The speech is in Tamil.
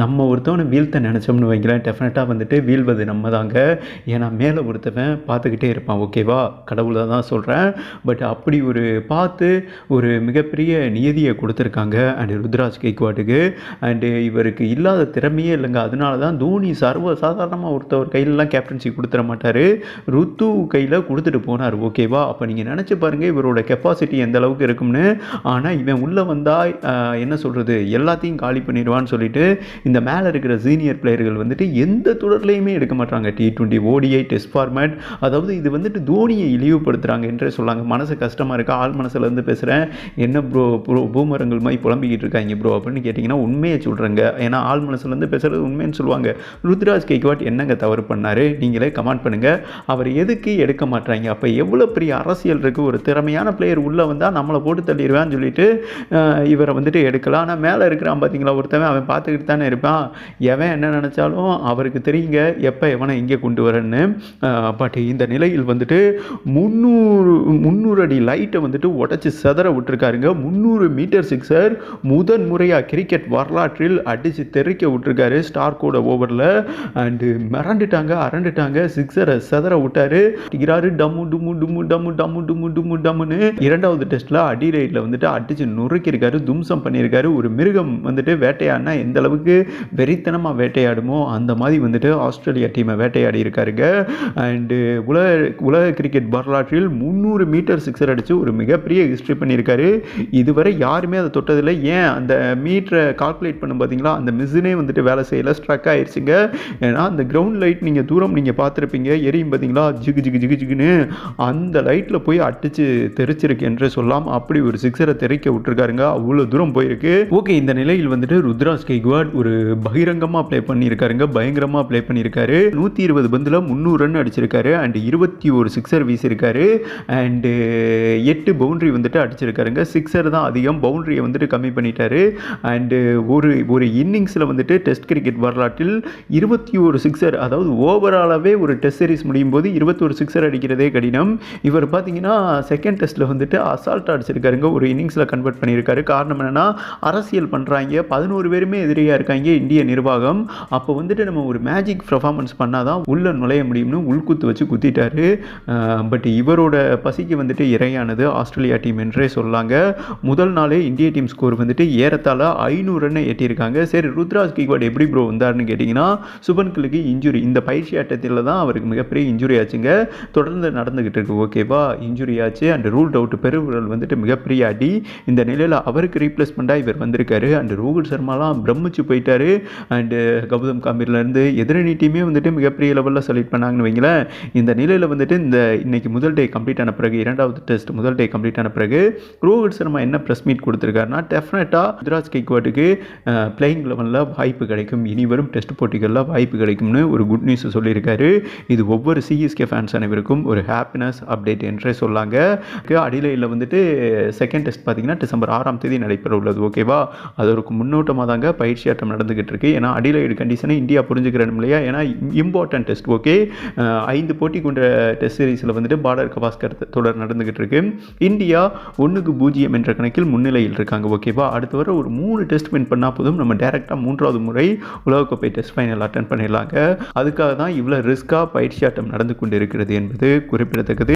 நம்ம ஒருத்தவனை வீழ்த்த நினச்சோம்னு வைங்களேன், டெஃபினட்டாக வந்துட்டு வீழ்வது நம்ம தாங்க. ஏன்னா மேலே ஒருத்தவன் பார்த்துக்கிட்டே இருப்பான், ஓகேவா? கடவுளை தான் சொல்கிறேன். பட் அப்படி ஒரு பார்த்து ஒரு மிகப்பெரிய நியதியை கொடுத்துருக்காங்க அண்ட் ருத்ராஜ் கெய்க்வாட்டுக்கு. அண்டு இவருக்கு இல்லாத திறமையே இல்லைங்க. அதனால தான் தோனி சர்வ சாதாரணமாக ஒருத்தவர் கையிலலாம் கேப்டன்சி கொடுத்துட மாட்டார், ருத்து கையில் கொடுத்துட்டு போனார், ஓகேவா? அப்போ நீங்கள் நினச்சி பாருங்கள் இவரோட கெப்பாசிட்டி எந்த அளவுக்கு இருக்கும்னு. ஆனால் இவன் உள்ளே வந்தால் என்ன சொல்கிறது, எல்லாத்தையும் காலி பண்ணிடுவான்னு சொல்லிட்டு இந்த மேலே இருக்கிற சீனியர் பிளேயர்கள் வந்துட்டு எந்த தொடர்லையுமே எடுக்க மாட்டாங்க. T20 ODI டெஸ்ட் ஃபார்மேட், அதாவது இது வந்துட்டு தோனியை இழிவுபடுத்துகிறாங்க என்றே சொல்லாங்க. மனசு கஷ்டமாக இருக்கா, ஆள் மனசுலேருந்து பேசுகிறேன். என்ன ப்ரோ பூமரங்கள் மாதிரி புலம்பிக்கிட்டு இருக்காங்க ப்ரோ அப்படின்னு கேட்டிங்கன்னா உண்மையை சொல்கிறேங்க. ஏன்னா ஆள் மனசுலேருந்து பேசுகிறது உண்மைன்னு சொல்லுவாங்க. ருத்ராஜ் கெய்க்வாட் என்னங்க தவறு பண்ணார், நீங்களே கமெண்ட் பண்ணுங்கள். அவர் எதுக்கு எடுக்க மாட்டாங்க? அப்போ எவ்வளோ பெரிய அரசியல் இருக்குது. ஒரு திறமையான பிளேயர் உள்ளே வந்தால் நம்மளை போட்டு தள்ளிடுவான்னு சொல்லிட்டு இவரை வந்துட்டு எடுக்கலாம். ஆனால் மேலே இருக்கிறான் பார்த்தீங்களா ஒருத்தவன், அவன் பார்த்துக்கிட்டு தானே இருப்பான். எவன் என்ன நினச்சாலும் அவருக்கு தெரியுங்க எப்போ எவனை இங்கே கொண்டு வரேன்னு. பட் இந்த நிலையில் வந்துட்டு 300 அடி லைட்டை வந்துட்டு உடச்சி செதற விட்டுருக்காருங்க. 300 மீட்டர் சிக்ஸர் முதன் முறையாக கிரிக்கெட் வரலாற்றில் அடித்து தெறிக்க விட்டுருக்காரு ஸ்டார்க்கோட ஓவரில். அண்டு மிரண்டுட்டாங்க, அரண்டுட்டாங்க, சிக்ஸரை செதற விட்டாரு. டம்மு டும்மு டும்மு டம்மு டம்மு டும்மு டும்மு டம்முன்னு இரண்டாவது டெஸ்ட்டில் அடிரைட்டில் வந்துட்டு அடித்து நுறுக்கியிருக்காரு, தும்சம் பண்ணியிருக்காரு. ஒரு மிருகம் வந்துட்டு வேட்டையாடினா எந்த அளவுக்கு வெறித்தனமாக வேட்டையாடுமோ அந்த மாதிரி வந்துட்டு ஆஸ்திரேலியா டீமை வேட்டையாடி இருக்காருங்க. அண்டு உலக கிரிக்கெட் வரலாற்றில் 300 மீட்டர் சிக்ஸர் அடித்து ஒரு மிகப்பெரிய ஹிஸ்ட்ரி பண்ணியிருக்காரு. இதுவரை யாருமே அதை தொட்டதில்லை. ஏன் அந்த மீட்டரை கால்குலேட் பண்ண பார்த்தீங்களா, அந்த மிஷினே வந்துட்டு வேலை செய்யலை, ஸ்ட்ரக் ஆயிடுச்சுங்க. ஏன்னா அந்த கிரவுண்ட் லைட் நீங்கள் தூரம் நீங்கள் பார்த்துருப்பீங்க, எரியும் பார்த்தீங்களா, ஜிகு ஜிகு ஜிகு ஜிகுன்னு அந்த லைட்டில் போய் அடித்து தெரிச்சிருக்கு என்று சொல்லலாம். அப்படி ஒரு சிக்ஸரை தெரிக்க விட்டுருக்காருங்க, அவ்வளோ தூரம் போயிருக்கு. ஓகே, இந்த நிலையில் வந்துட்டு ருத்ராஜ் கெய்க்வாட் ஒரு பகிரங்கமாக ப்ளே பண்ணியிருக்காருங்க, பயங்கரமாக ப்ளே பண்ணியிருக்காரு. 120 பந்தில் 300 ரன் அடிச்சிருக்காரு. அண்டு 21 சிக்ஸர் வீசியிருக்காரு. அண்டு 8 பவுண்ட்ரி வந்துட்டு அடிச்சிருக்காருங்க. சிக்ஸர் தான் அதிகம், பவுண்ட்ரியை வந்துட்டு கம்மி பண்ணிட்டாரு. அண்டு ஒரு இன்னிங்ஸில் வந்துட்டு டெஸ்ட் கிரிக்கெட் வரலாற்றில் 21 சிக்ஸர், அதாவது ஓவராலாகவே ஒரு டெஸ்ட் சீரிஸ் முடியும் போது 21 சிக்ஸர் அடிக்கிறதே கடினம். இவர் பார்த்தீங்கன்னா செகண்ட் டெஸ்ட்டில் வந்துட்டு அசால்ட்டாக அடிச்சிருக்காருங்க, ஒரு இன்னிங்ஸில் கன்வெர்ட் பண்ணியிருக்காரு. காரணம் என்னென்னா அரசியல் பண்ணுறாங்க, 11 பேருமே எதிரியாக இருக்காங்க இந்திய நிர்வாகம். அப்போ வந்துட்டு நம்ம ஒரு மேஜிக் பர்ஃபார்மன்ஸ் பண்ணால் தான் உள்ளே நுழைய முடியும்னு உள்குத்து வச்சு குத்திட்டாரு. பட் இவரோட பசிக்கு வந்துட்டு இறையானது ஆஸ்திரேலியா டீம் என்றே சொல்லாங்க. முதல் நாளே இந்திய டீம் ஸ்கோர் வந்துட்டு ஏறத்தாழ 500 ரன்னை எட்டியிருக்காங்க. சரி, ருத்ராஜ் கெய்க்வாட் எப்படி ப்ரோ வந்தார்னு கேட்டிங்கன்னா, சுபன் கில்லுக்கு இன்ஜுரி, இந்த பயிற்சி ஆட்டத்தில் தான் அவருக்கு மிகப்பெரிய இன்ஜுரி ஆச்சுங்க. தொடர்ந்து நடந்துக்கிட்டு இருக்கு, ஓகேவா? இன்ஜுரி ஆச்சு அண்ட் ரூல்ட் அவுட், பெருவிரல் வந்துட்டு மிகப்பெரிய அடி. இந்த நிலையில் அவருக்கு ரீப்ளேஸ்மெண்ட்டாக இவர் வந்திருக்காரு. அண்ட் ரோஹித் சர்மாலாம் பிரமிச்சு போயிட்டாரு. அண்டு கௌதம் கம்பீர்லேருந்து எதிரணி டீமே வந்துட்டு மிகப்பெரிய லெவலில் செலக்ட் பண்ணாங்கன்னு வைங்களேன். இந்த நிலையில் வந்துட்டு இன்னைக்கு முதல் டே கம்ப்ளீட் ஆன பிறகு, இரண்டாவது டெஸ்ட் முதல் டே கம்ப்ளீட் ஆன பிறகு ரோஹித் சர்மா என்ன ப்ரெஸ் மீட் கொடுத்துருக்காருன்னா, டெஃபினட்டாக ருத்ராஜ் கெய்க்வாட்டுக்கு பிளேயிங் லெவலில் வாய்ப்பு கிடைக்கும், இனி வரும் டெஸ்ட் போட்டிகளில் வாய்ப்பு கிடைக்கும்னு ஒரு குட் நியூஸ் சொல்லியிருக்காரு. இது ஒவ்வொரு சிஎஸ்கே ஃபேன்ஸ் அனைவருக்கும் ஒரு ஹாப்பினஸ் அப்டேட் என்றே சொல்லாங்க. அடிலையில் வந்துட்டு செகண்ட் டெஸ்ட் பார்த்தீங்கன்னா டிசம்பர் 6ஆம் தேதி நடைபெற உள்ளது, ஓகேவா? அதற்கு முன்னோட்டமாக தாங்க பயிற்சி ஆட்டம் நடந்துகிட்டு இருக்கு. ஏன்னா அடிலைடு கண்டிஷனை இந்தியா புரிஞ்சுக்கிறோம் இல்லையா? ஏன்னா இம்பார்ட்டன்ட் டெஸ்ட், ஓகே? 5 போட்டி கொண்ட டெஸ்ட் சீரீஸில் வந்துட்டு பார்டர் கவாஸ்கர் தொடர் நடந்துகிட்டு இருக்கு. இந்தியா 1-0 என்ற கணக்கில் முன்னிலையில் இருக்காங்க, ஓகேவா? அடுத்து வர ஒரு 3 டெஸ்ட் வின் பண்ணால் போதும், நம்ம டேரெக்டாக 3வது முறை உலகக்கோப்பை டெஸ்ட் ஃபைனல் அட்டன் பண்ணிடலாங்க. அதுக்காக தான் இவ்வளோ ரிஸ்காக பயிற்சி ஆட்டம் நடந்து கொண்டு இருக்கிறது என்பது குறிப்பிடத்தக்கது.